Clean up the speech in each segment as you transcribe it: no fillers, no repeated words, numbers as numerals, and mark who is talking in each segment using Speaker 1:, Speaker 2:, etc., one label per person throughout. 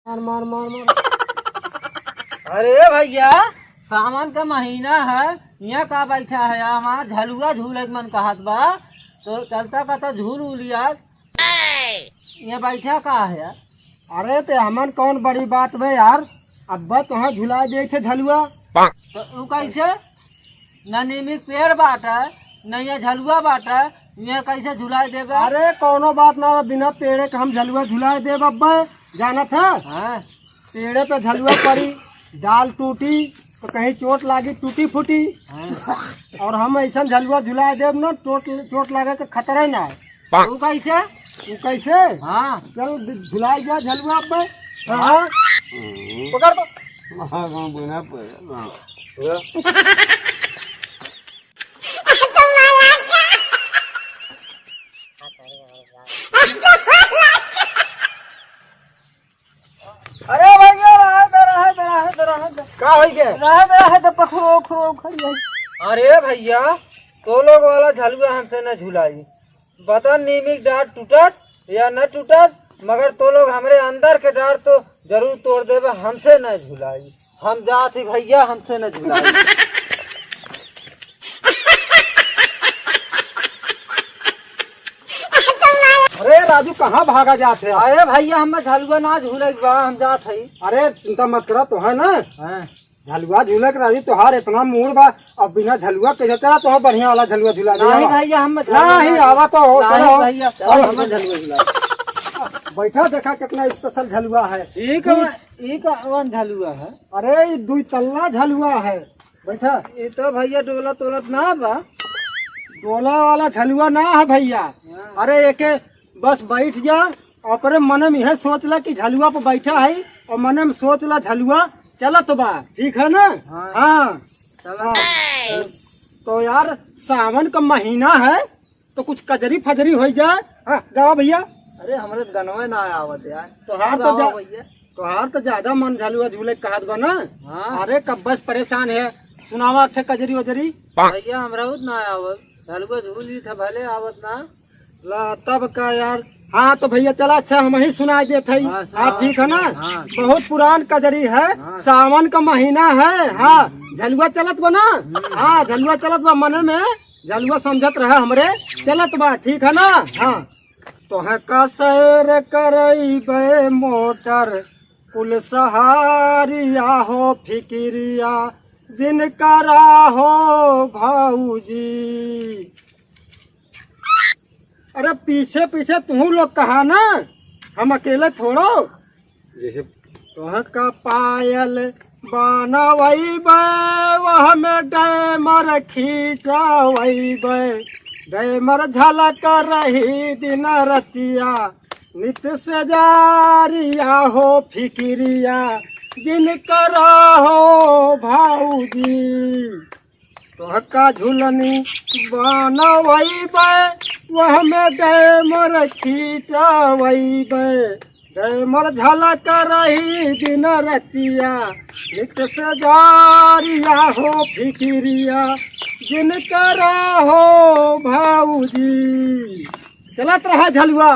Speaker 1: मार मार मार मार। अरे भैया सावन का महीना है, यहाँ का बैठा है? हमारा झलुआ झूले मन कहत बा, तो चलता का तो झूल उलिया यहाँ बैठा का है यार?
Speaker 2: अरे ते हमन कौन बड़ी बात बे यार, अब्बा तुहाँ झुला दे थे झलुआ।
Speaker 1: तो उ कैसे? न नीमी पेड़ बाटा न ये झलुआ बाटा, ये कैसे झुला देगा?
Speaker 2: अरे कौनो बात ना, बिना पेड़े के हम झलुआ झुला दे अब्बा। जाना था
Speaker 1: हाँ।
Speaker 2: पेड़े पे झलुआ पड़ी, डाल टूटी तो कहीं चोट लागी टूटी फूटी।
Speaker 1: हाँ।
Speaker 2: और हम ऐसा झलुआ झुला देव ना, चोट लागे के खतरा ना है।
Speaker 1: उ कैसे?
Speaker 2: तू कैसे?
Speaker 1: हाँ
Speaker 2: चल झुला जा झलुआ अब्बा। हाँ पकड़ दो।
Speaker 1: अरे भैया रहा
Speaker 2: का हो गया?
Speaker 1: तो पखरो खरो खड़ी है। अरे भैया तो लोग वाला झलुआ हमसे न झुलाई, बता नीमी डांट टूटत या न टूटत, मगर तो लोग हमरे अंदर के डांट तो जरूर तोड़ देवे, हमसे न झुलाई। हम जात ही भैया, हमसे न झुलाई।
Speaker 2: अरे राजू कहाँ भागा जाते हैं?
Speaker 1: अरे भैया हम झलुआ ना झूले हम जात है।
Speaker 2: अरे चिंता मत करो, तो है ना
Speaker 1: हाँ।
Speaker 2: झलुआ झूले के राजू तोहार इतना मूड बा, अब बिना झलुआ के तेरा तो बढ़िया वाला झलुआ झूला दे।
Speaker 1: नहीं भैया हम
Speaker 2: नहीं आवा तो हो, चलो।
Speaker 1: भैया हम झलुआ झुला।
Speaker 2: बैठा देखा कितना स्पेशल झलुआ है।
Speaker 1: एक झलुआ है।
Speaker 2: अरे ये 2 तल्ला झलुआ है। बैठा।
Speaker 1: ये तो भैया डोला तोलत ना बा।
Speaker 2: डोला वाला झलुआ ना है भैया। अरे एके बस बैठ जा, अपने मन में यह सोच ला कि झलुआ पे बैठा है, और मन में सोच ला झलुआ चलत बा, ठीक है ना?
Speaker 1: हाँ।
Speaker 2: हाँ
Speaker 1: चला।
Speaker 2: तो यार सावन का महीना है, तो कुछ कजरी फजरी हो जाए। हाँ गावा भैया।
Speaker 1: अरे हमारे गनवे ना आवत यार।
Speaker 2: तोहार तो ज्यादा मन झलुआ झूले कहत बा ना।
Speaker 1: हाँ।
Speaker 2: अरे कब बस परेशान है, सुनावा अठे कजरी वजरी।
Speaker 1: भैया हमरा ना आवत, झलुआ झूल ली था भले आवत ना।
Speaker 2: ला तब का यार। हाँ तो भैया चला, अच्छा हम ही सुनाई देते हैं।
Speaker 1: हाँ,
Speaker 2: हाँ ठीक है ना?
Speaker 1: हाँ।
Speaker 2: बहुत पुरान कजरी है।
Speaker 1: हाँ।
Speaker 2: सावन का महीना है। हाँ झलुआ चलत बा ना। हाँ झलुआ चलत बा, मन में झलुआ समझत रहा हमरे चलत बा, ठीक है ना? हाँ तो है का सैर करई मोटर कुल सहारिया हो फिकिरिया जिनका हो भाऊजी। अरे पीछे पीछे तू लोग कहा ना, हम अकेले थोड़ो। तोह का पायल बनवई वह में डैमर खींचवई, डैमर झलक रही दिन रतिया नित से जारिया हो फिकिरिया जिनकर हो भाऊजी। तोह का झुलनी बनवई वह में डैमर खींचवई, डैमर झलक रही दिन रतिया नित से जारिया हो फिकिरिया जिनकर हो भाऊजी। चलत रहा झलुआ,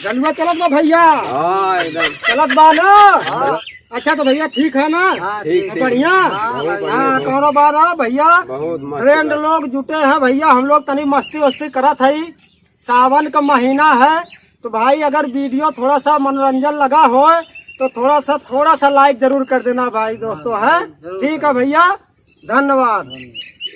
Speaker 2: झलुआ चलत बा भैया। चलत बा ना? अच्छा तो भैया ठीक है ना? बढ़िया। हाँ कौनो बात है भैया, फ्रेंड लोग जुटे हैं भैया, हम लोग तनी मस्ती वस्ती करत है। सावन का महीना है, तो भाई अगर वीडियो थोड़ा सा मनोरंजन लगा हो तो थोड़ा सा लाइक जरूर कर देना भाई दोस्तों। है ठीक है भैया, धन्यवाद।